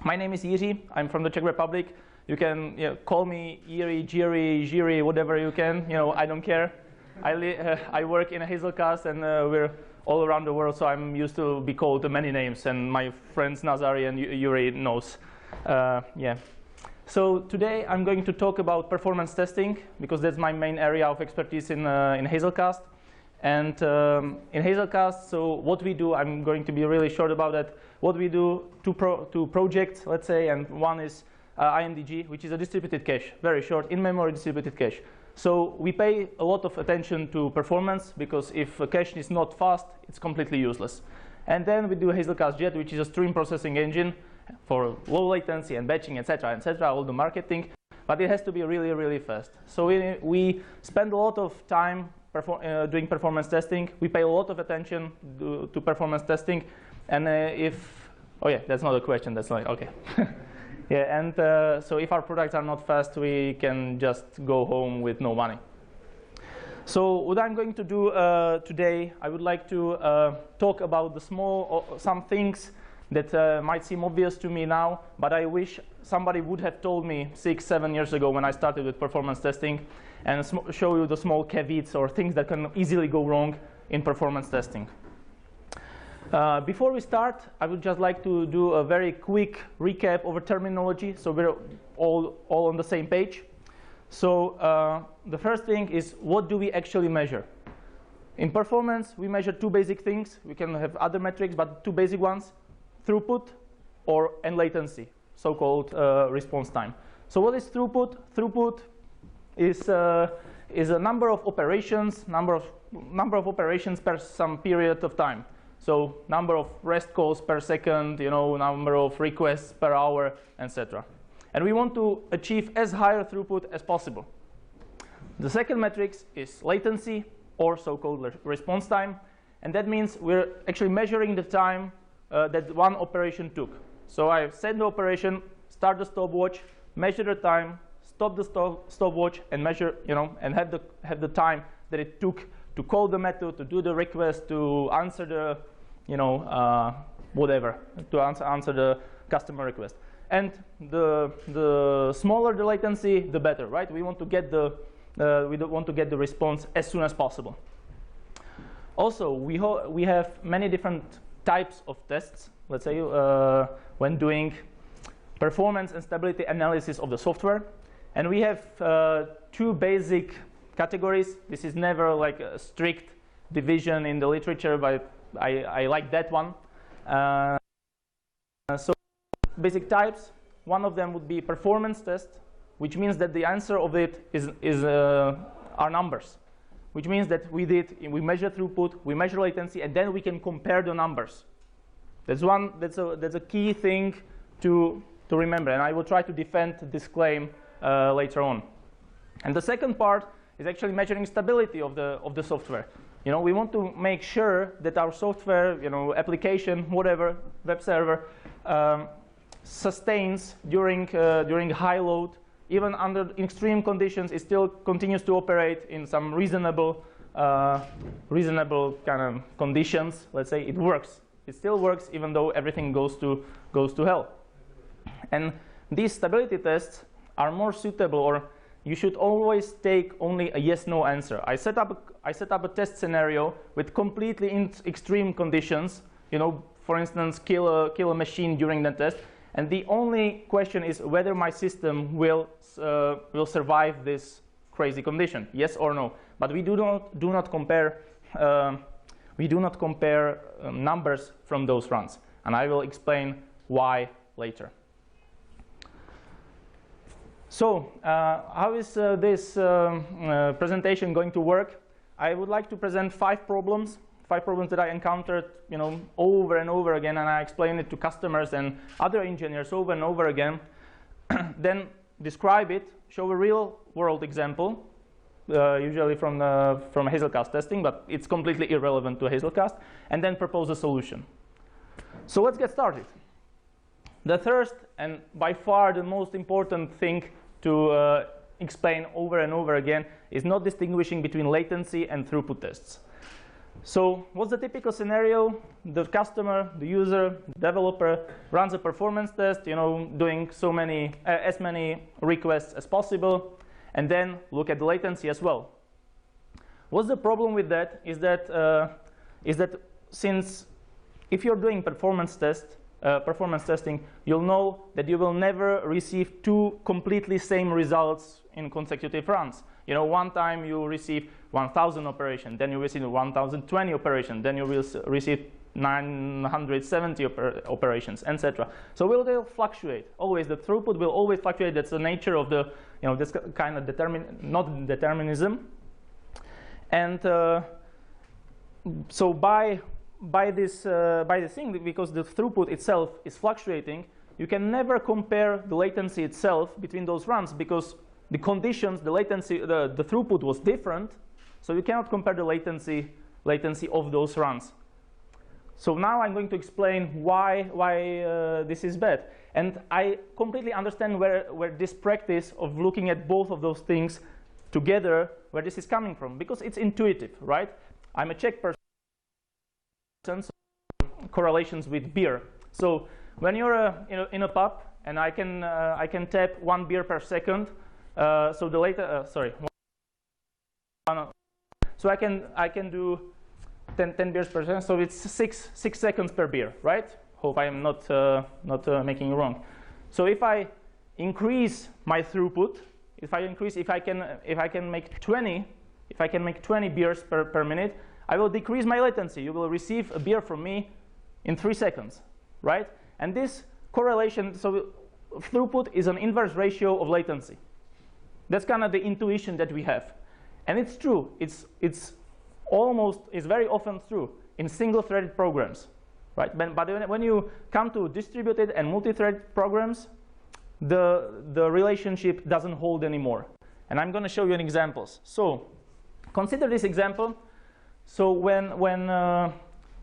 My name is Jiri. I'm from the Czech Republic. You can call me Jiri, whatever you can. I don't care. I work in a Hazelcast, and we're all around the world, so I'm used to be called many names. And my friends Nazari and Yuri knows. So today I'm going to talk about performance testing because that's my main area of expertise in Hazelcast. And in Hazelcast, so what we do, I'm going to be really short about that. What we do, two projects, let's say, and one is IMDG, which is a distributed cache, very short, in-memory distributed cache. So we pay a lot of attention to performance because if a cache is not fast, it's completely useless. And then we do Hazelcast Jet, which is a stream processing engine for low latency and batching, etc., all the marketing. But it has to be really, really fast. So we spend a lot of time doing performance testing. We pay a lot of attention to performance testing. And oh yeah, that's not a question. That's like, OK. Yeah, and so if our products are not fast, we can just go home with no money. So what I'm going to do today, I would like to talk about some things that might seem obvious to me now, but I wish somebody would have told me 6, 7 years ago when I started with performance testing, and show you the small caveats or things that can easily go wrong in performance testing. Before we start, I would just like to do a very quick recap over terminology, so we're all on the same page. So the first thing is, what do we actually measure? In performance, we measure two basic things. We can have other metrics, but two basic ones: throughput and latency, so-called response time. So what is throughput? Throughput is a number of operations, number of operations per some period of time. So number of REST calls per second, number of requests per hour, etc. And we want to achieve as high a throughput as possible. The second metric is latency, or so-called response time. And that means we're actually measuring the time that one operation took. So I set the operation, start the stopwatch, measure the time, stop the stopwatch, and measure, and have the time that it took to call the method, to do the request, to answer the, whatever, to answer the customer request. And the smaller the latency, the better, right? We want to get the response as soon as possible. Also, we have many different types of tests. Let's say when doing performance and stability analysis of the software, and we have two basic categories. This is never like a strict division in the literature, but I like that one. So basic types, one of them would be performance test, which means that the answer of it is our numbers, which means that we measure throughput, we measure latency, and then we can compare the numbers. That's a key thing to remember, and I will try to defend this claim later on. And the second part is actually measuring stability of the software. We want to make sure that our software, application, whatever, web server, sustains during high load, even under extreme conditions. It still continues to operate in some reasonable kind of conditions. Let's say it works. It still works even though everything goes to hell. And these stability tests are more suitable, or you should always take only a yes/no answer. I set up a test scenario with completely extreme conditions. For instance, kill a machine during the test, and the only question is whether my system will survive this crazy condition, yes or no. But we do not compare. We do not compare numbers from those runs, and I will explain why later. So how is this presentation going to work? I would like to present 5 problems that I encountered over and over again, and I explain it to customers and other engineers over and over again. Then describe it, show a real-world example, usually from Hazelcast testing, but it's completely irrelevant to Hazelcast, and then propose a solution. So let's get started. The first, and by far the most important thing to explain over and over again, is not distinguishing between latency and throughput tests. So what's the typical scenario? The customer, the user, the developer runs a performance test, doing as many requests as possible, and then look at the latency as well. What's the problem with that? Is that since if you're doing performance testing, you'll know that you will never receive two completely same results in consecutive runs. One time you receive 1,000 operations, then you receive 1,020 operations, then you will receive 970 operations, etc. So they'll fluctuate. Always the throughput will always fluctuate. That's the nature of the this kind of not determinism. And so by this thing, because the throughput itself is fluctuating, you can never compare the latency itself between those runs because the conditions, the latency, the throughput was different, so you cannot compare the latency of those runs. So now I'm going to explain why this is bad. And I completely understand where this practice of looking at both of those things together, where this is coming from, because it's intuitive, right? I'm a Czech person, so correlations with beer. So when you're in a pub and I can tap 1 beer per second, so the later so I can do 10 beers per second, so it's 6 seconds per beer, right? Hope I am not making it wrong. So if I increase my throughput, if I can make 20 beers per minute, I will decrease my latency. You will receive a beer from me in 3 seconds, right? And this correlation, so throughput is an inverse ratio of latency. That's kind of the intuition that we have. And it's true. It's very often true in single-threaded programs, right? But when you come to distributed and multi-threaded programs, the relationship doesn't hold anymore. And I'm going to show you examples. So consider this example. So when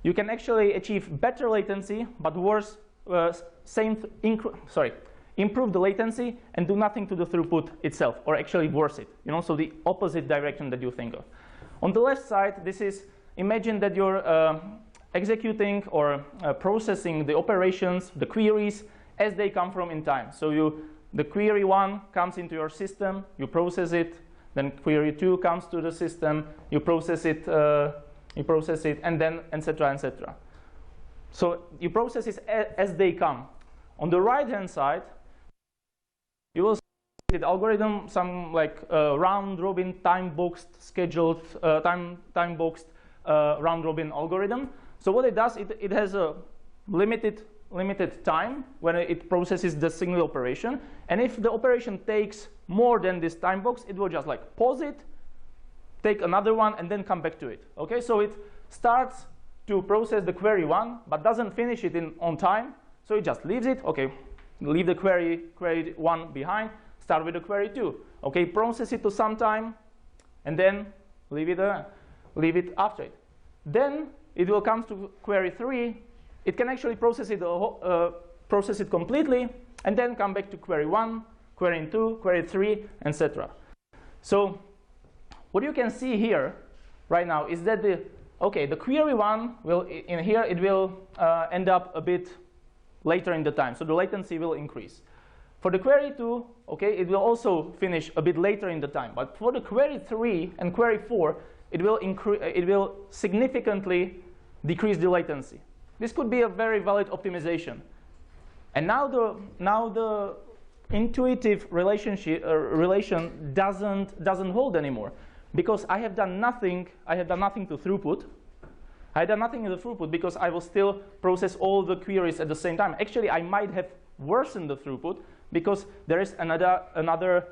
you can actually achieve better latency, but worse, improve the latency and do nothing to the throughput itself, or actually worse it. So the opposite direction that you think of. On the left side, this is, imagine that you're executing or processing the operations, the queries, as they come from in time. So the query 1 comes into your system, you process it, then query 2 comes to the system, you process it, and then etc., etc. So you process it as they come. On the right-hand side, you will see the algorithm, some like round-robin, time-boxed, scheduled, time-boxed round-robin algorithm. So what it does, it has a limited time when it processes the single operation. And if the operation takes more than this time box, it will just like pause it, take another one, and then come back to it. Okay, so it starts to process the query 1, but doesn't finish it on time. So it just leaves it. Okay, leave the query 1 behind. Start with the query 2. Okay, process it to some time, and then leave it after it. Then it will come to query 3. It can actually process it completely, and then come back to query 1, query 2, query 3, etc. So what you can see here right now is that the query 1 will end up a bit later in the time, so the latency will increase. For the query 2, okay, it will also finish a bit later in the time. But for the query 3 and query 4, it will significantly decrease the latency. This could be a very valid optimization. And now the intuitive relation doesn't hold anymore, because I have done nothing to throughput. I had done nothing in the throughput because I will still process all the queries at the same time. Actually, I might have worsened the throughput because there is another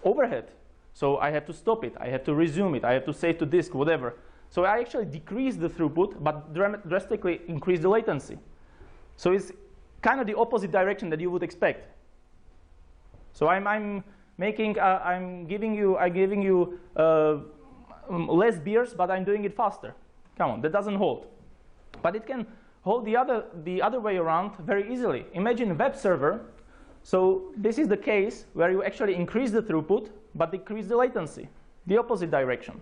overhead. So I have to stop it. I have to resume it. I have to save to disk, whatever. So I actually decreased the throughput, but drastically increased the latency. So it's kind of the opposite direction that you would expect. So I'm giving you less beers, but I'm doing it faster. Come on, that doesn't hold. But it can hold the other way around very easily. Imagine a web server. So this is the case where you actually increase the throughput, but decrease the latency, the opposite direction.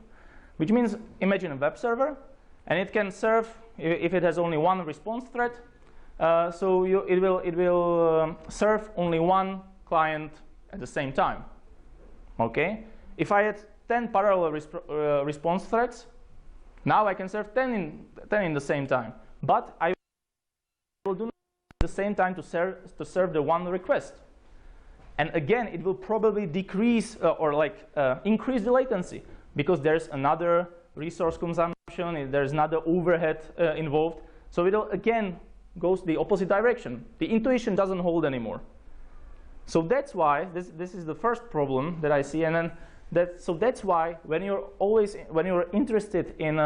which means imagine a web server, and it can serve, if it has only one response thread, so it will serve only one client at the same time. Okay? If I had 10 parallel response threads, now I can serve 10 in the same time. But I will do at the same time to serve the one request. And again, it will probably decrease increase the latency, because there's another resource consumption, there's another overhead involved. So it will again goes the opposite direction. The intuition doesn't hold anymore. So that's why this is the first problem that I see, and then that's why when you're interested in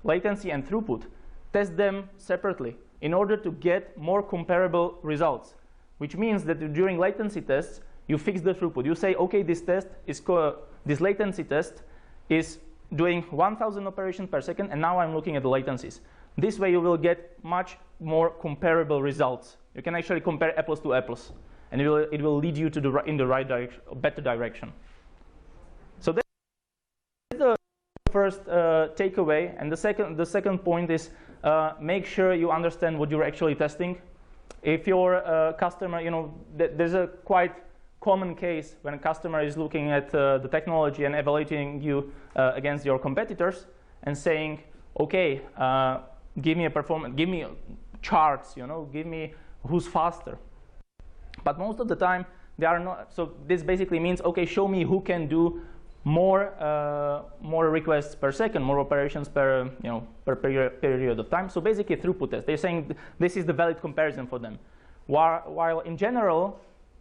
latency and throughput, test them separately in order to get more comparable results. Which means that during latency tests, you fix the throughput. You say, okay, this latency test is doing 1,000 operations per second, and now I'm looking at the latencies. This way, you will get much more comparable results. You can actually compare apples to apples, and it will lead you to in the right direction, better direction. So that's the first takeaway, and the second point is make sure you understand what you're actually testing. If you're a customer, there's a quite common case when a customer is looking at the technology and evaluating you against your competitors and saying, okay, give me a performance, give me charts, give me who's faster. But most of the time, they are not. So this basically means, okay, show me who can do more requests per second, more operations per period of time. So basically, throughput test. They're saying this is the valid comparison for them. While in general,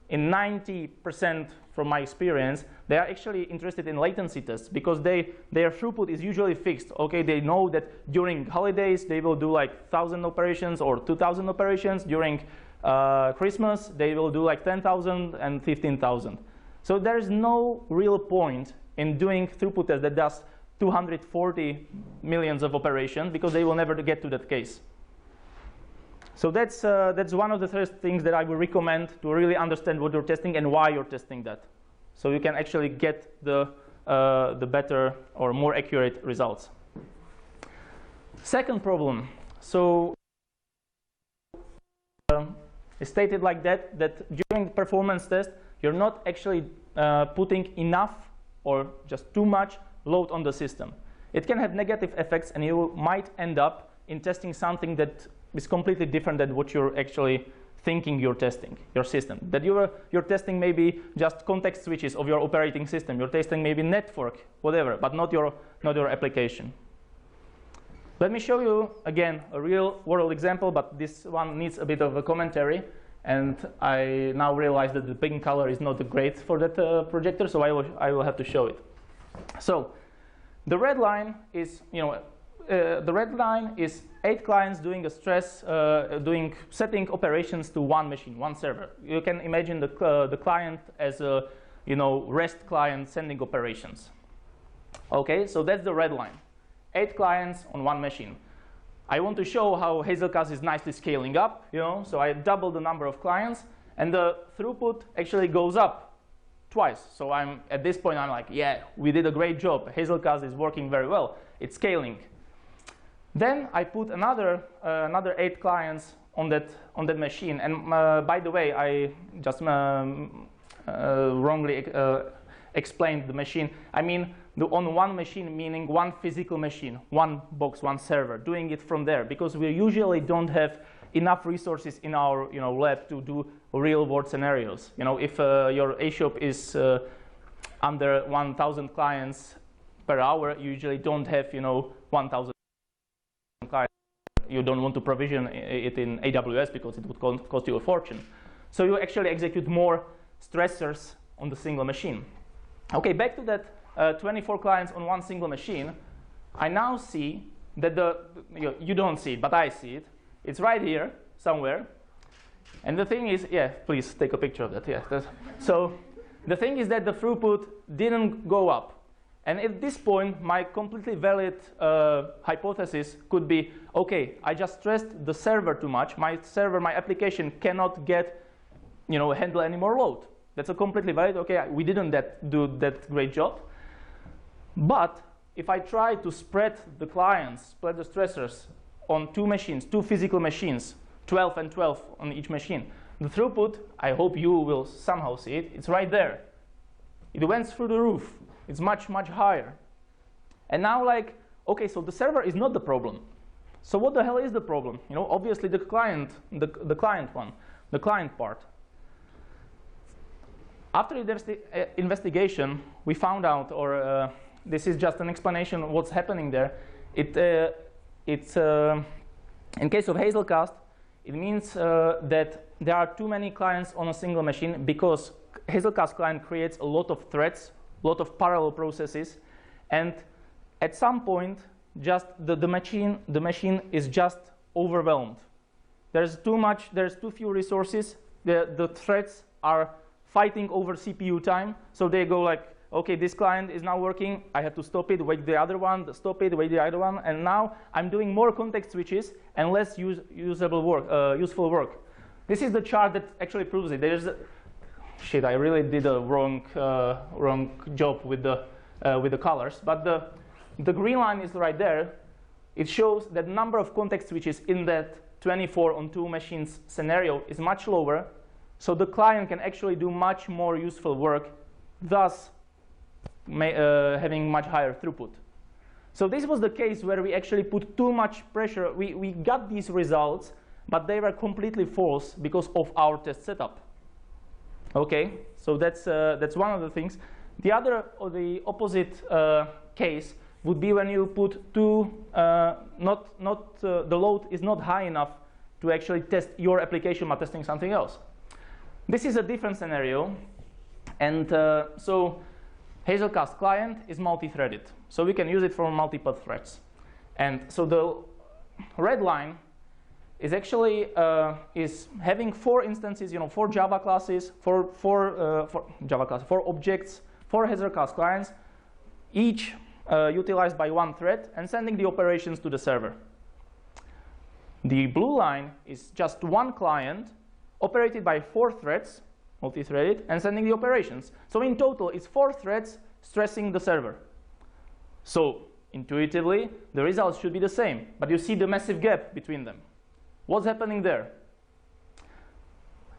in 90% from my experience, they are actually interested in latency tests because their throughput is usually fixed. Okay, they know that during holidays they will do like 1,000 operations or 2,000 operations. During Christmas they will do like 10,000 and 15,000. So there is no real point in doing throughput test that does 240 millions of operations because they will never get to that case. So that's one of the first things that I would recommend to really understand what you're testing and why you're testing that. So you can actually get the better or more accurate results. Second problem. So it's stated like that during performance test, you're not actually putting enough or just too much load on the system. It can have negative effects, and you might end up in testing something that is completely different than what you're actually thinking you're testing, your system. That you're testing maybe just context switches of your operating system. You're testing maybe network, whatever, but not your application. Let me show you, again, a real-world example, but this one needs a bit of a commentary. And I now realize that the pink color is not great for that projector, so I will have to show it. So the red line is, the red line is 8 clients doing setting operations to one machine, one server. You can imagine the client as a REST client sending operations. Okay, so that's the red line. 8 clients on one machine. I want to show how Hazelcast is nicely scaling up, so I double the number of clients, and the throughput actually goes up twice. So at this point, I'm like, yeah, we did a great job. Hazelcast is working very well. It's scaling. Then I put another 8 clients on that machine. And by the way, I just wrongly explained the machine. I mean, on one machine, meaning one physical machine, one box, one server, doing it from there, because we usually don't have enough resources in our lab to do real-world scenarios. If your A-shop is under 1,000 clients per hour, you usually don't have 1,000 clients. You don't want to provision it in AWS because it would cost you a fortune. So you actually execute more stressors on the single machine. Okay, back to that 24 clients on one single machine. I now see that you don't see it, but I see it. It's right here somewhere. And the thing is, yeah, please take a picture of that. Yeah. So the thing is that the throughput didn't go up. And at this point, my completely valid hypothesis could be, okay, I just stressed the server too much. My application cannot handle any more load. That's a completely valid, okay, we didn't do that great job. But if I try to spread the clients, spread the stressors on two machines, two physical machines, 12 and 12 on each machine, the throughput, I hope you will somehow see it, it's right there. It went through the roof. It's much, much higher. And now, like, okay, so the server is not the problem. So what the hell is the problem? You know, obviously the client, the client one, the client part. After investigation, we found out, or this is just an explanation of what's happening there. It's in case of Hazelcast, it means that there are too many clients on a single machine because Hazelcast client creates a lot of threads, a lot of parallel processes, and at some point, just the machine is just overwhelmed. There's too few resources. The threads are fighting over CPU time, so they go like, okay, this client is now working, I have to stop it, wait the other one, stop it, wait the other one, and now I'm doing more context switches and less useful work. This is the chart that actually proves it. There's shit, I really did a wrong job with the colors, but the green line is right there. It shows that the number of context switches in that 24 on 2 machines scenario is much lower, so the client can actually do much more useful work, thus having much higher throughput. So this was the case where we actually put too much pressure. We got these results, but they were completely false because of our test setup. Okay, so that's one of the things. The other, or the opposite case would be when you put the load is not high enough to actually test your application by testing something else. This is a different scenario, and so Hazelcast client is multi-threaded, so we can use it for multiple threads. And so the red line is actually is having 4 instances, 4 Java classes, 4 objects, 4 Hazelcast clients, each utilized by 1 thread, and sending the operations to the server. The blue line is just 1 client operated by 4 threads, multi-threaded, and sending the operations. So in total, it's 4 threads stressing the server. So intuitively, the results should be the same, but you see the massive gap between them. What's happening there?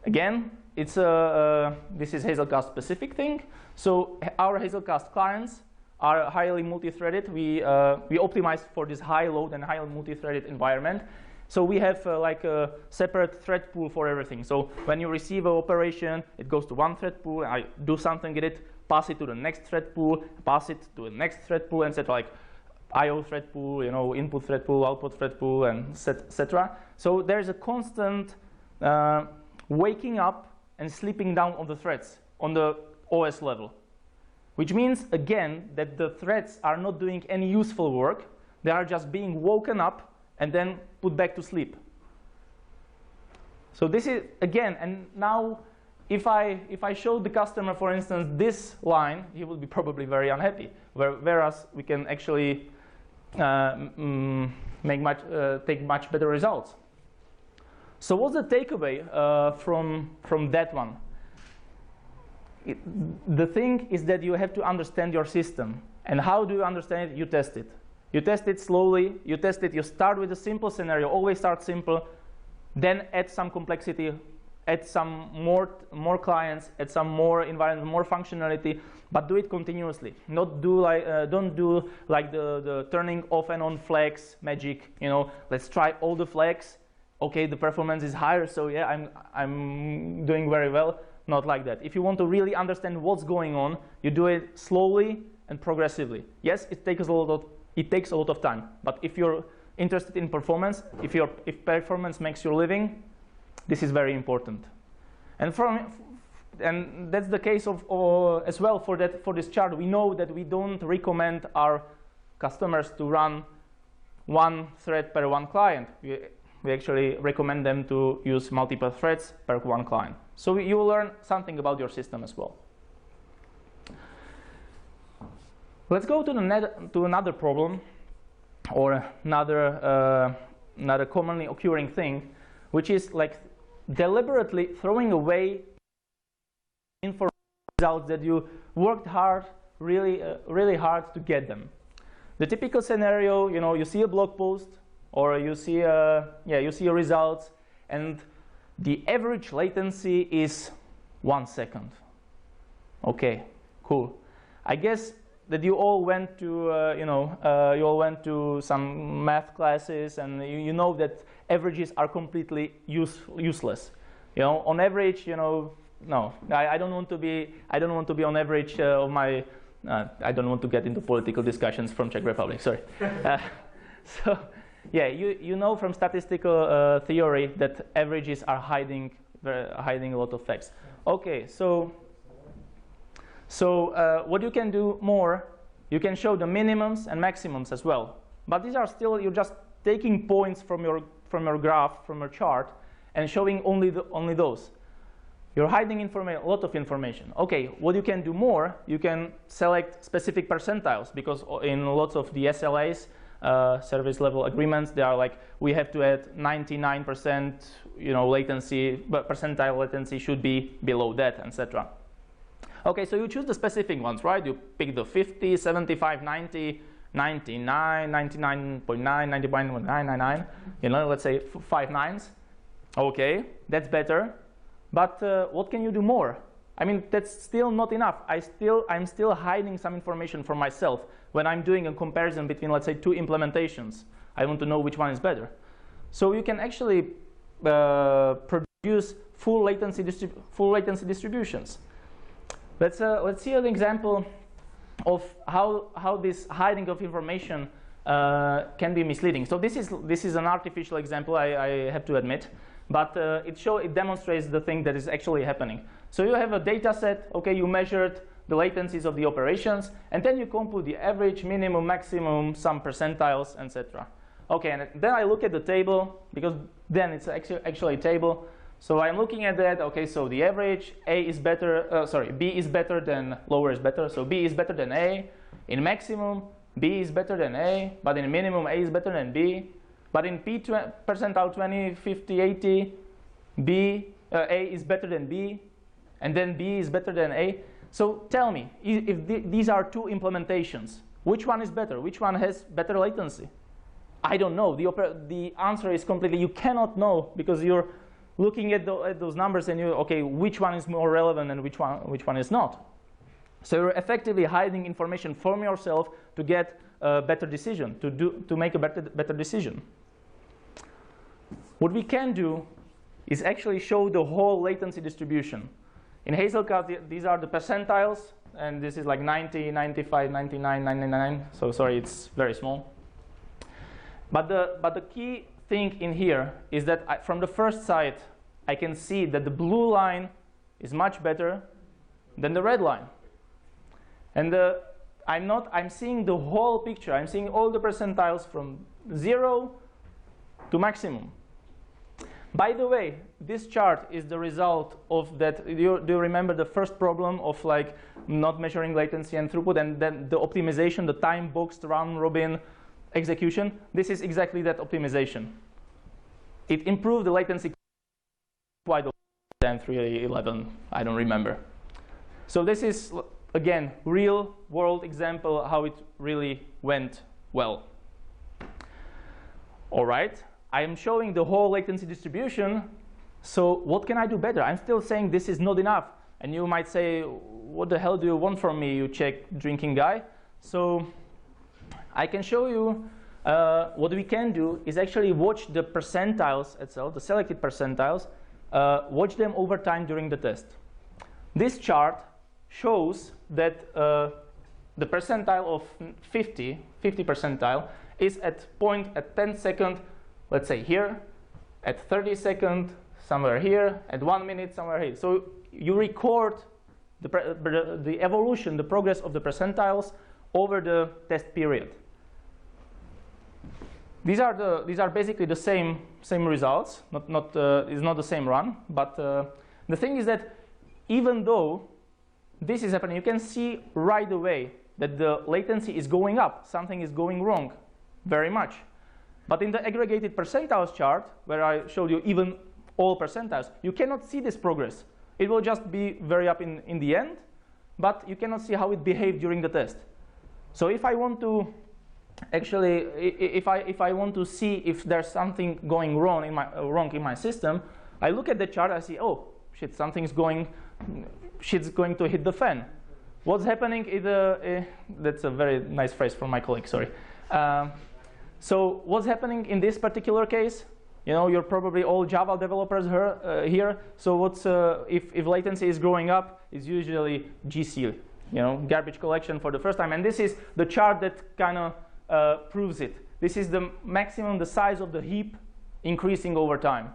Again, it's this is Hazelcast specific thing. So our Hazelcast clients are highly multi-threaded. We optimize for this high load and high multi-threaded environment. So we have like a separate thread pool for everything. So when you receive an operation, it goes to one thread pool. I do something with it, pass it to the next thread pool, pass it to the next thread pool, and like I/O thread pool, input thread pool, output thread pool, and etc. So there's a constant waking up and sleeping down of the threads on the OS level, which means again that the threads are not doing any useful work. They are just being woken up and then put back to sleep. So this is again, and now if I show the customer, for instance, this line, he will be probably very unhappy. Whereas we can actually take much better results. So what's the takeaway from that one? The thing is that you have to understand your system. And how do you understand it? You test it. You test it slowly. You test it. You start with a simple scenario. Always start simple. Then add some complexity. Add some more clients. Add some more environment, more functionality. But do it continuously. Don't do like the turning off and on flags magic. Let's try all the flags. Okay, the performance is higher, so yeah, I'm doing very well. Not like that. If you want to really understand what's going on, you do it slowly and progressively. Yes, it takes a lot of time. But if you're interested in performance, if performance makes your living, this is very important. And that's the case of as well for this chart. We know that we don't recommend our customers to run 1 thread per 1 client. We actually recommend them to use multiple threads per 1 client. So you will learn something about your system as well. Let's go to another problem, or another commonly occurring thing, which is like deliberately throwing away information results that you worked hard, really hard to get them. The typical scenario, you see a blog post, or you see your results, and the average latency is 1 second. Okay, cool. I guess that you all went to you all went to some math classes, and you know that averages are completely useless. On average, no, I don't want to be on average of my. I don't want to get into political discussions from Czech Republic. Sorry. So, yeah, you know from statistical theory that averages are hiding a lot of facts. Okay, so what you can do more, you can show the minimums and maximums as well. But these are still, you're just taking points from your graph, from your chart, and showing only those. You're hiding a lot of information. Okay, what you can do more, you can select specific percentiles, because in lots of the SLAs, service level agreements, they are like, we have to add 99% latency, but percentile latency should be below that, etc. Okay, so you choose the specific ones, right? You pick the 50, 75, 90, 99, 99.9, 99.999, let's say 5 nines. Okay, that's better. But what can you do more? I mean, that's still not enough. I'm still hiding some information from myself when I'm doing a comparison between, let's say, 2 implementations. I want to know which one is better. So you can actually produce full latency distributions. Let's see an example of how this hiding of information can be misleading. So this is an artificial example, I have to admit. But it demonstrates the thing that is actually happening. So you have a data set, okay, you measured the latencies of the operations, and then you compute the average, minimum, maximum, some percentiles, etc. Okay, and then I look at the table, because then it's actually a table. So I'm looking at that, okay, so the average, B is better than, lower is better, so B is better than A. In maximum, B is better than A, but in minimum, A is better than B. But in percentile 20, 50, 80, A is better than B, and then B is better than A. So tell me, if these are 2 implementations, which one is better? Which one has better latency? I don't know. The answer is completely, you cannot know, because you're looking at those numbers and okay, which one is more relevant and which one is not. So you're effectively hiding information from yourself to get a better decision, to make a better decision. What we can do is actually show the whole latency distribution. In Hazelcast, these are the percentiles, and this is like 90, 95, 99, 99. So sorry, it's very small. But the key thing in here is that from the first sight, I can see that the blue line is much better than the red line. And I'm seeing the whole picture. I'm seeing all the percentiles from 0 to maximum. By the way, this chart is the result of that. Do you remember the first problem of like not measuring latency and throughput, and then the optimization, the time-boxed round-robin execution? This is exactly that optimization. It improved the latency quite a lot than 3.11. I don't remember. So this is, again, real-world example how it really went well. All right. I am showing the whole latency distribution, so what can I do better? I'm still saying this is not enough. And you might say, what the hell do you want from me, you Czech drinking guy? So I can show you what we can do is actually watch the percentiles itself, the selected percentiles, watch them over time during the test. This chart shows that the percentile of 50 percentile is at 10 seconds, let's say here, at 30 seconds, somewhere here, at 1 minute, somewhere here. So you record the evolution, the progress of the percentiles over the test period. These are basically the same results. It's not the same run, but the thing is that even though this is happening, you can see right away that the latency is going up. Something is going wrong, very much. But in the aggregated percentiles chart, where I showed you even all percentiles, you cannot see this progress. It will just be very up in the end, but you cannot see how it behaved during the test. So if I want to actually, if I want to see if there's something going wrong in my system, I look at the chart. I see, oh shit, shit's going to hit the fan. What's happening is that's a very nice phrase from my colleague. Sorry. So what's happening in this particular case? You know, you're probably all Java developers here. So what's if latency is growing up, it's usually GC, you know, garbage collection for the first time. And this is the chart that kind of proves it. This is the maximum, the size of the heap increasing over time.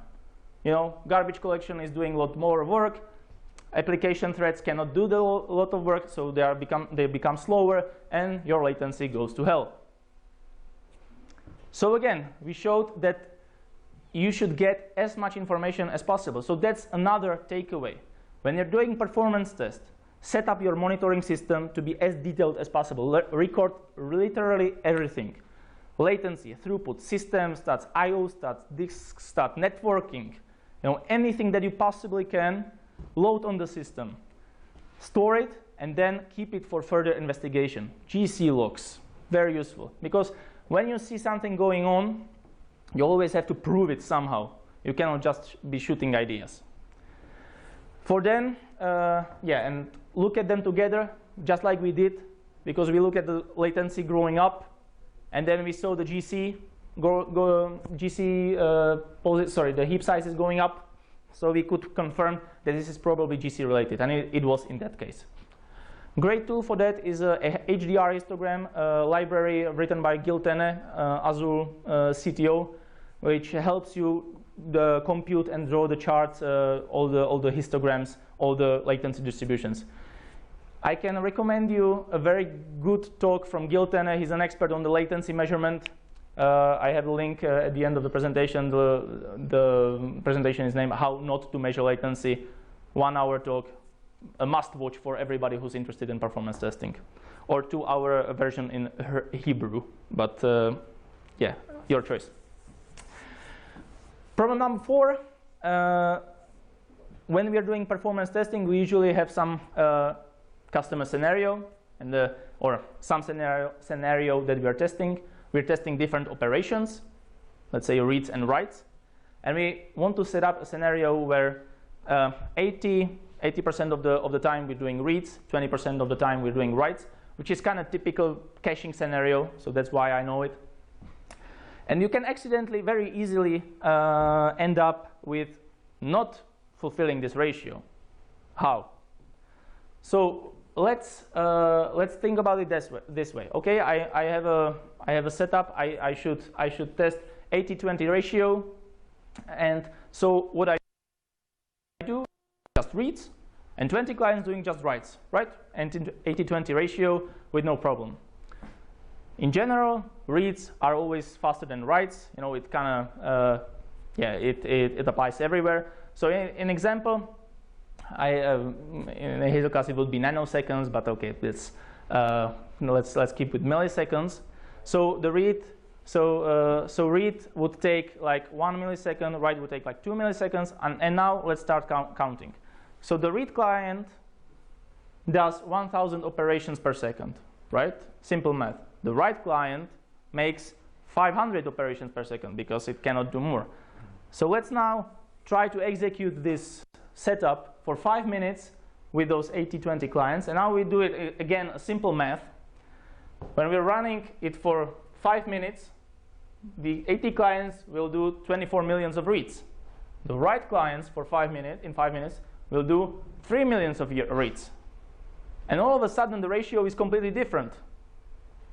You know, garbage collection is doing a lot more work. Application threads cannot do a lot of work, so they become slower, and your latency goes to hell. So again, we showed that you should get as much information as possible. So that's another takeaway. When you're doing performance test, set up your monitoring system to be as detailed as possible. Record literally everything. Latency, throughput, system stats, I/O stats, disk stat, networking, you know, anything that you possibly can, load on the system. Store it and then keep it for further investigation. GC logs, very useful, because when you see something going on, you always have to prove it somehow. You cannot just be shooting ideas. For then, and look at them together, just like we did, because we look at the latency growing up, and then we saw the GC, the heap size is going up, so we could confirm that this is probably GC related, and it was in that case. Great tool for that is a HDR histogram library written by Gil Tene, Azure CTO, which helps you compute and draw the charts, all the histograms, all the latency distributions. I can recommend you a very good talk from Gil Tene. He's an expert on the latency measurement. I have a link at the end of the presentation. The presentation is named How Not to Measure Latency. 1 hour talk, a must watch for everybody who's interested in performance testing. Or 2-hour version in Hebrew, but yeah, your choice. Problem number 4, when we are doing performance testing, we usually have some customer scenario or some scenario that we are testing. We're testing different operations, let's say reads and writes, and we want to set up a scenario where 80% of the time we're doing reads, 20% of the time we're doing writes, which is kind of typical caching scenario, so that's why I know it. And you can accidentally, very easily end up with not fulfilling this ratio. How? So let's think about it this way. Okay, I have a setup. I should test 80-20 ratio, and so what I do just reads, and 20 clients doing just writes, right? And 80-20 ratio with no problem. In general, reads are always faster than writes. You know, it kind of it applies everywhere. So in example, in a Hazel class it would be nanoseconds, but okay, let's keep with milliseconds. So the read, so read would take like 1 millisecond, write would take like 2 milliseconds, and now let's start counting. So the read client does 1,000 operations per second, right? Simple math. The write client makes 500 operations per second because it cannot do more. So let's now try to execute this setup for 5 minutes with those 80-20 clients. And now we do it again, a simple math. When we're running it for 5 minutes, the 80 clients will do 24 millions of reads. The write clients for 5 minutes will do 3 millions of reads. And all of a sudden the ratio is completely different.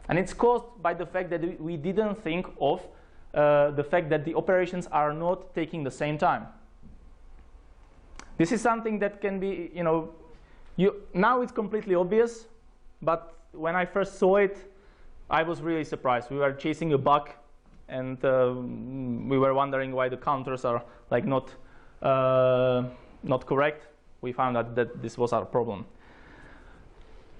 And it's caused by the fact that we didn't think of the fact that the operations are not taking the same time. This is something that can be, now it's completely obvious, but when I first saw it, I was really surprised. We were chasing a bug, and we were wondering why the counters are like not correct. We found out that this was our problem.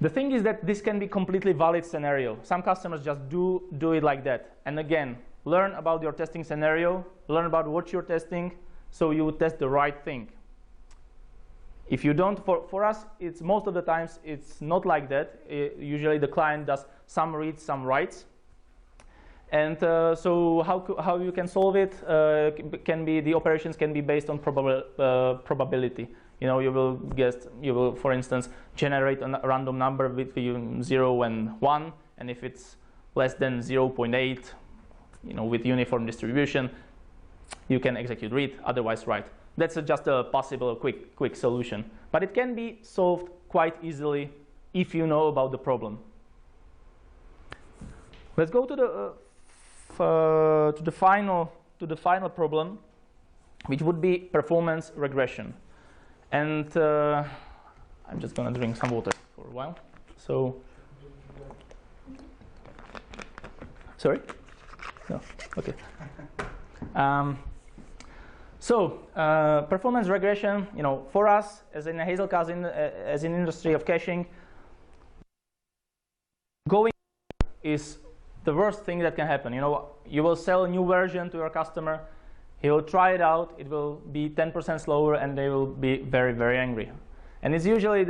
The thing is that this can be completely valid scenario. Some customers just do it like that. And again, learn about your testing scenario, learn about what you're testing, so you test the right thing. If you don't, for us, it's most of the times it's not like that. Usually the client does some reads, some writes. And so how you can solve it can be, the operations can be based on probability. You know, you will, for instance, generate a random number between 0 and 1, and if it's less than 0.8, you know, with uniform distribution, you can execute read, otherwise write. That's just a possible quick solution. But it can be solved quite easily if you know about the problem. Let's go to the final problem, which would be performance regression. And I'm just going to drink some water for a while. So, sorry? No, okay. Performance regression, you know, for us as in Hazelcast, as in industry of caching, going is the worst thing that can happen. You know, you will sell a new version to your customer, he will try it out, it will be 10% slower, and they will be very, very angry. And it's usually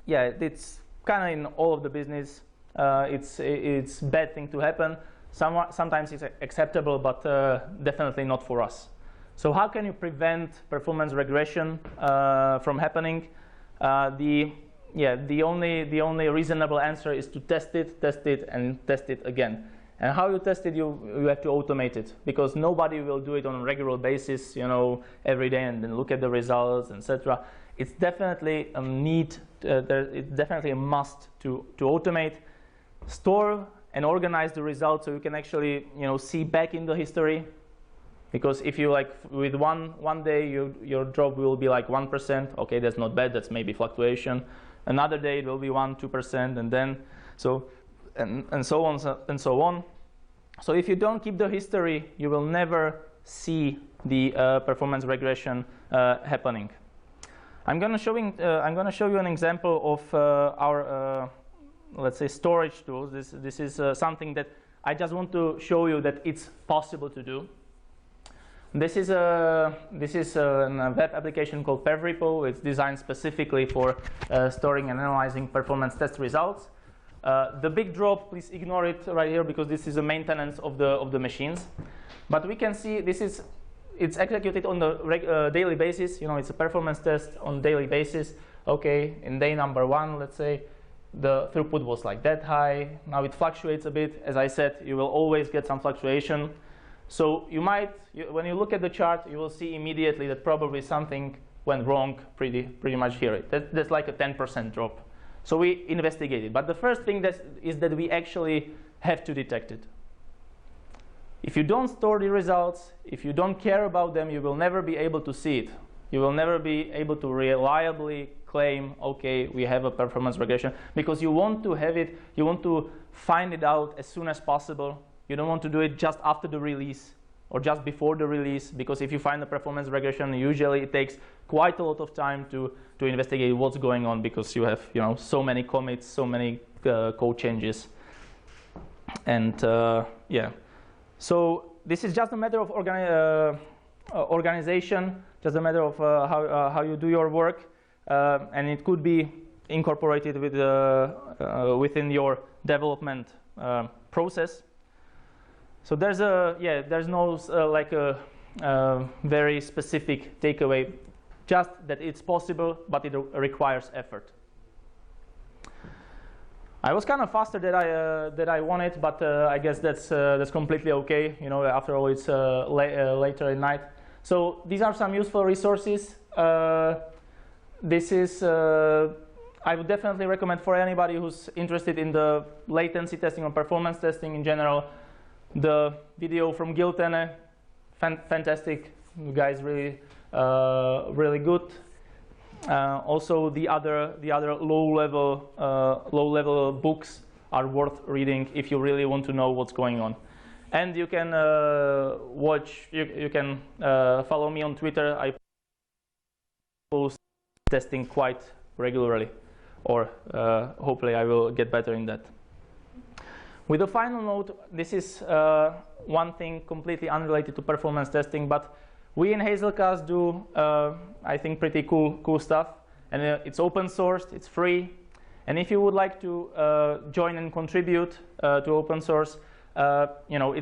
it's kind of in all of the business, it's bad thing to happen. Sometimes it's acceptable, but definitely not for us. So how can you prevent performance regression from happening? The only reasonable answer is to test it, and test it again. And how you test it, you have to automate it, because nobody will do it on a regular basis, you know, every day and then look at the results, etc. It's definitely a need. It's definitely a must to automate, store and organize the results so you can actually, you know, see back in the history. Because if you like with one day your drop will be like 1%, okay, that's not bad, that's maybe fluctuation. Another day it will be 1-2%, and then and so on. So if you don't keep the history, you will never see the performance regression happening. I'm going to show you an example of our let's say storage tools. This is something that I just want to show you that it's possible to do. This is a web application called PerfRepo. It's designed specifically for storing and analyzing performance test results. The big drop, please ignore it right here, because this is a maintenance of the machines. But we can see it's executed on the daily basis. You know, it's a performance test on daily basis. Okay, in day number 1, let's say, the throughput was like that high. Now it fluctuates a bit. As I said, you will always get some fluctuation. So when you look at the chart, you will see immediately that probably something went wrong pretty much here. That's like a 10% drop. So we investigated. But the first thing is that we actually have to detect it. If you don't store the results, if you don't care about them, you will never be able to see it. You will never be able to reliably claim, okay, we have a performance regression, because you want to have it, you want to find it out as soon as possible. You don't want to do it just after the release or just before the release, because if you find a performance regression, usually it takes quite a lot of time to investigate what's going on, because you have, you know, so many commits, so many code changes, and yeah. So this is just a matter of organization, just a matter of how you do your work, and it could be incorporated with within your development process. So there's no like a very specific takeaway, just that it's possible, but it requires effort. I was kind of faster than I wanted, but I guess that's completely okay. You know, after all, it's later at night. So these are some useful resources. This is I would definitely recommend for anybody who's interested in the latency testing or performance testing in general. The video from Giltene, fantastic. You guys really really good. Also, the other low level books are worth reading if you really want to know what's going on. And you can you can follow me on Twitter. I post testing quite regularly, or hopefully I will get better in that. With a final note, this is one thing completely unrelated to performance testing, but we in Hazelcast do, I think, pretty cool stuff, and it's open sourced, it's free, and if you would like to join and contribute to open source, you know,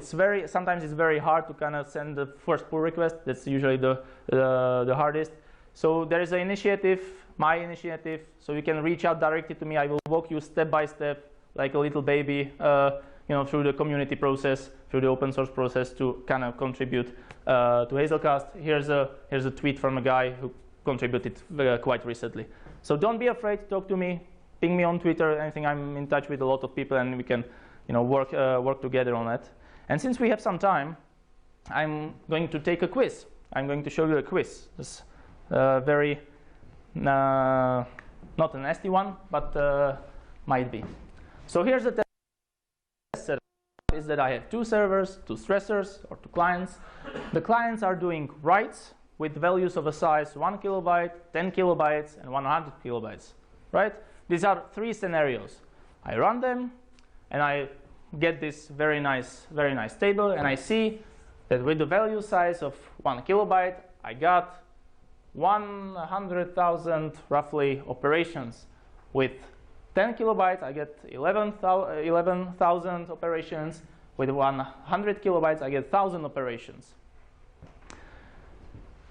sometimes it's very hard to kind of send the first pull request. That's usually the hardest. So there is an initiative, my initiative, so you can reach out directly to me. I will walk you step by step, like a little baby, you know, through the community process, through the open source process to kind of contribute to Hazelcast. Here's a tweet from a guy who contributed quite recently. So don't be afraid to talk to me. Ping me on Twitter, anything. I'm in touch with a lot of people, and we can, you know, work together on that. And since we have some time, I'm going to take a quiz. I'm going to show you a quiz. This very not a nasty one, but might be. So here's the test setup. Is that I have 2 servers, 2 stressors, or 2 clients. The clients are doing writes with values of a size 1 kilobyte, 10 kilobytes, and 100 kilobytes. Right? These are 3 scenarios. I run them, and I get this very nice table, and I see that with the value size of 1 kilobyte, I got 100,000 roughly operations. With 10 kilobytes, I get 11,000 operations. With 100 kilobytes, I get 1,000 operations.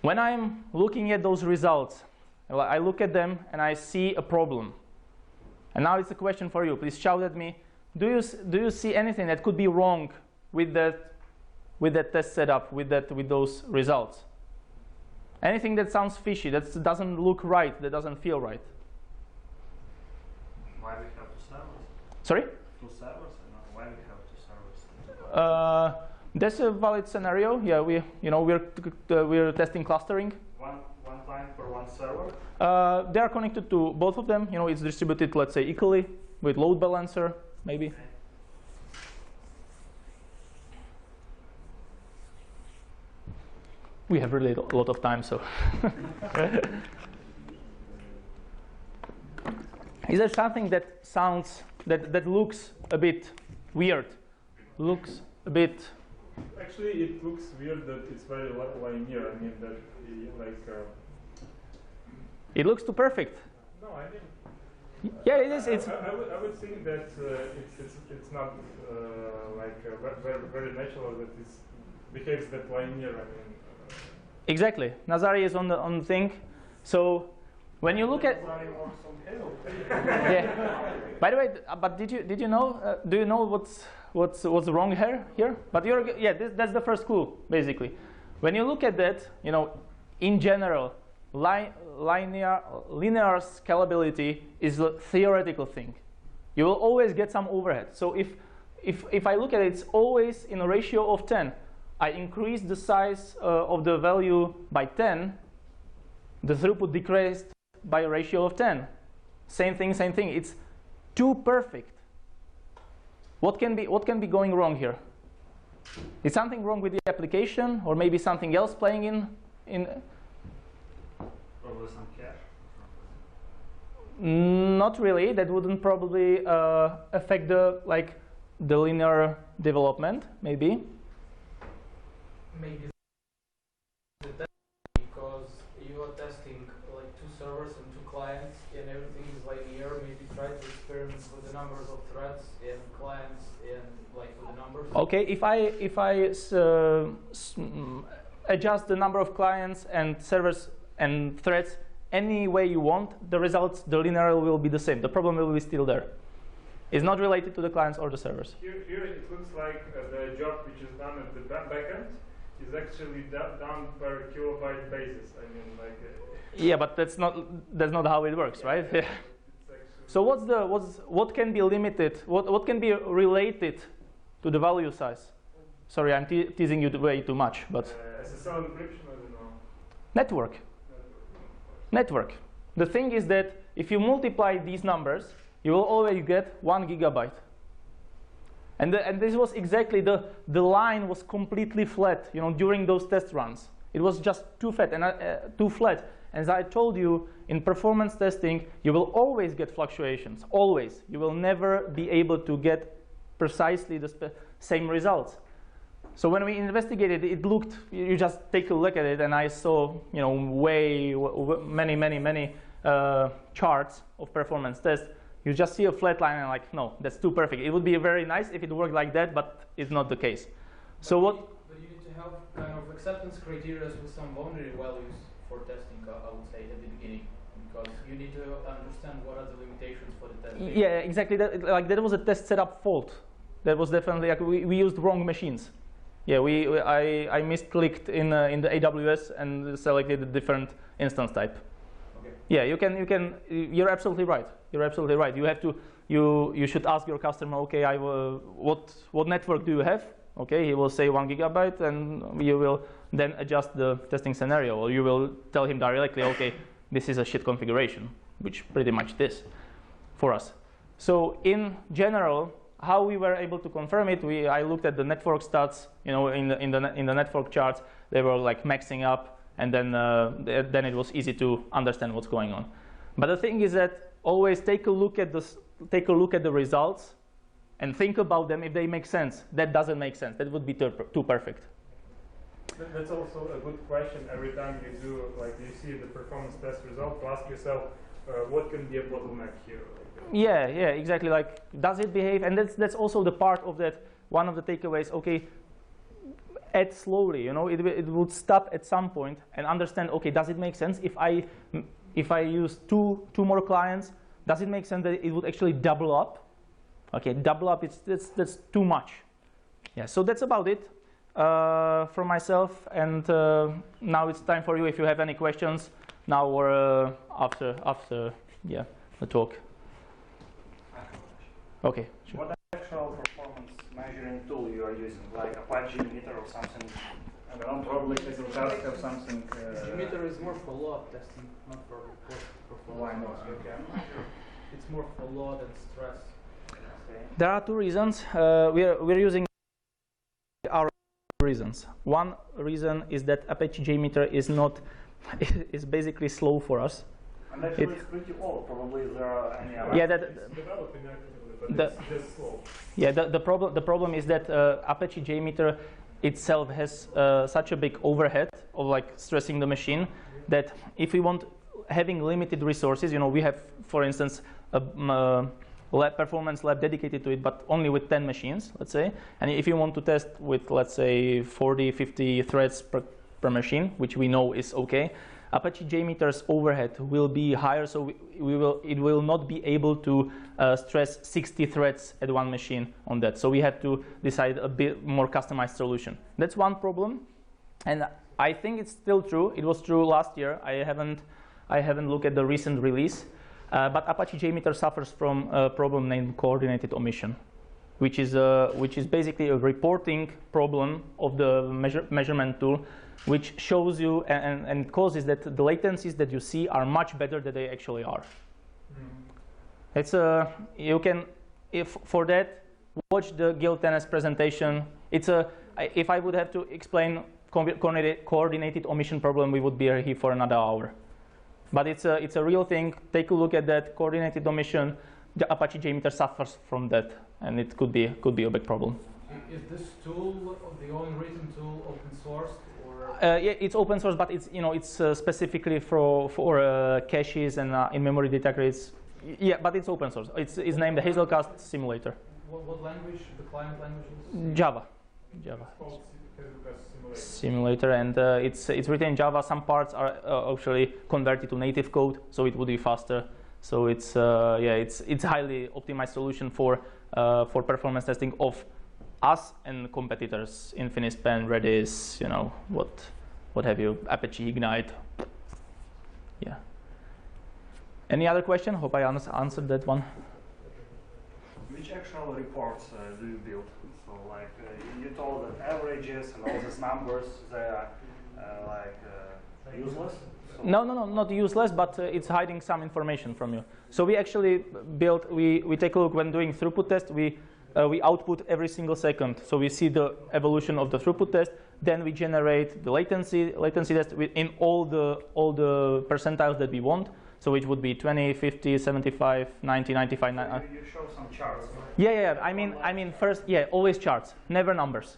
When I'm looking at those results, I look at them and I see a problem. And now it's a question for you. Please shout at me. Do you see anything that could be wrong with that test setup, with those results? Anything that sounds fishy, that doesn't look right, that doesn't feel right? Why we have 2 servers? Sorry? 2 servers? And why we have 2 servers? That's a valid scenario. Yeah, we're testing clustering. One client for 1 server? They are connected to both of them. You know, it's distributed, let's say, equally with load balancer, maybe. Okay. We have really a lot of time, so. Is there something that sounds, that looks a bit weird? Looks a bit. Actually, it looks weird that it's very linear. I mean, that it looks too perfect. No, I mean. Yeah, it is. It's. I would think that it's not very natural that it behaves that linear. I mean. Exactly. Nazari is on the thing. So when you look at. Yeah. By the way, but did you know? Do you know what's wrong here? But that's the first clue basically. When you look at that, you know, in general, linear scalability is a theoretical thing. You will always get some overhead. So if I look at it, it's always in a ratio of 10. I increase the size of the value by 10. The throughput decreased by a ratio of 10. Same thing. It's too perfect. What can be going wrong here? Is something wrong with the application, or maybe something else playing in? Probably some cache. Not really. That wouldn't probably affect the linear development. Maybe. Maybe because you are testing like 2 servers and 2 clients, and everything is linear. Maybe try to experiment with the numbers of threads and clients and like with the numbers. Okay, if I adjust the number of clients and servers and threads any way you want, the results, the linear will be the same. The problem will be still there. It's not related to the clients or the servers. Here it looks like the job which is done at the backend is actually done per kilobyte basis. I mean, like. Yeah, but that's not how it works, right? Yeah. So what can be limited? What can be related to the value size? Sorry, I'm teasing you way too much, but. SSL encryption, I don't know. Network. The thing is that if you multiply these numbers, you will always get 1 gigabyte. And this was exactly the line was completely flat. You know, during those test runs, it was just too flat. And as I told you, in performance testing, you will always get fluctuations. Always, you will never be able to get precisely the same results. So when we investigated, it looked. You just take a look at it, and I saw, you know, many charts of performance tests You just see a flat line and like, no, that's too perfect. It would be very nice if it worked like that, but it's not the case. So what? But you need to have kind of acceptance criteria with some boundary values for testing, I would say, at the beginning, because you need to understand what are the limitations for the testing. Yeah, exactly. That was a test setup fault. That was definitely like we used wrong machines. Yeah, I misclicked in the AWS and selected a different instance type. Okay. Yeah, you're absolutely right. You're absolutely right. You have to you should ask your customer, okay, what network do you have? Okay, he will say 1 gigabyte, and you will then adjust the testing scenario, or you will tell him directly, okay, this is a shit configuration, which pretty much it is for us. So in general, how we were able to confirm it, I looked at the network stats, you know, in the network charts. They were like maxing up, and then it was easy to understand what's going on. But the thing is that always take a look at the results and think about them if they make sense. That doesn't make sense. That would be too perfect. That's also a good question. Every time you do, like, you see the performance test result, to ask yourself, what can be a bottleneck here? Yeah, exactly. Like, does it behave? And that's also the part of that. One of the takeaways. Okay, add slowly. You know, it would stop at some point and understand. Okay, does it make sense if I use two more clients? Does it make sense that it would actually double up? Okay, double up. That's too much. Yeah. So that's about it from myself. And now it's time for you if you have any questions now or after the talk. Okay. Sure. What actual performance measuring tool you are using, like Apache JMeter or something? I don't know, probably it will just have something. JMeter is more for load testing, not for performance. Why not? Okay. It's more for load and stress. Okay. There are two reasons. We're using our reasons. One reason is that Apache JMeter is basically slow for us. And actually it's pretty old. Probably there are any other. Yeah, It's developing actively, but it's just slow. Yeah, the problem is that Apache JMeter itself has such a big overhead of like stressing the machine that if we want having limited resources, you know, we have, for instance, a performance lab dedicated to it, but only with 10 machines, let's say. And if you want to test with, let's say, 40, 50 threads per machine, which we know is okay, Apache JMeter's overhead will be higher, so it will not be able to stress 60 threads at one machine on that. So we had to decide a bit more customized solution. That's one problem, and I think it's still true. It was true last year. I haven't looked at the recent release, but Apache JMeter suffers from a problem named coordinated omission, which is basically a reporting problem of the measurement tool, which shows you and causes that the latencies that you see are much better than they actually are. It's you can, if for that, watch the Gil Tenes presentation. If I would have to explain coordinated omission problem, we would be here for another hour. But it's a real thing. Take a look at that coordinated omission. The Apache JMeter suffers from that, and it could be a big problem. Is this tool, the only reason tool, open source? Yeah, it's open source, but it's specifically for caches and in-memory data grids. Yeah, but it's open source. It's named the Hazelcast simulator. What language? The client language is? Java. It's called Hazelcast Simulator, and it's written in Java. Some parts are actually converted to native code, so it would be faster. So it's highly optimized solution for performance testing of us and competitors, Infinispan, Redis, you know, what have you, Apache Ignite. Yeah. Any other question? Hope I answered that one. Which actual reports do you build? So, like, you told that averages and all these numbers, they are useless? So No, not useless, but it's hiding some information from you. So we actually built, we take a look when doing throughput test, we output every single second. So we see the evolution of the throughput test, then we generate the latency test in all the percentiles that we want. So it would be 20, 50, 75, 90, 95. You show some charts. Yeah. I mean first, yeah, always charts, never numbers,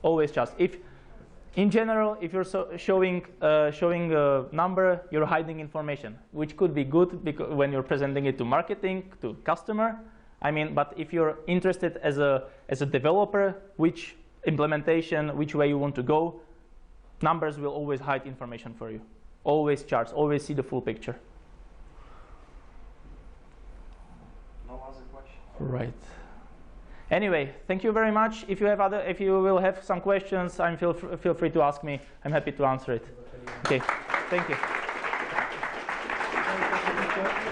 always charts. in general, if you're showing a number, you're hiding information, which could be good because when you're presenting it to marketing, to customer. I mean, but if you're interested as a developer, which implementation, which way you want to go, numbers will always hide information for you. Always charts, always see the full picture. No other questions? Right. Anyway, thank you very much. If you will have some questions, feel free to ask me. I'm happy to answer it. Okay. Thank you.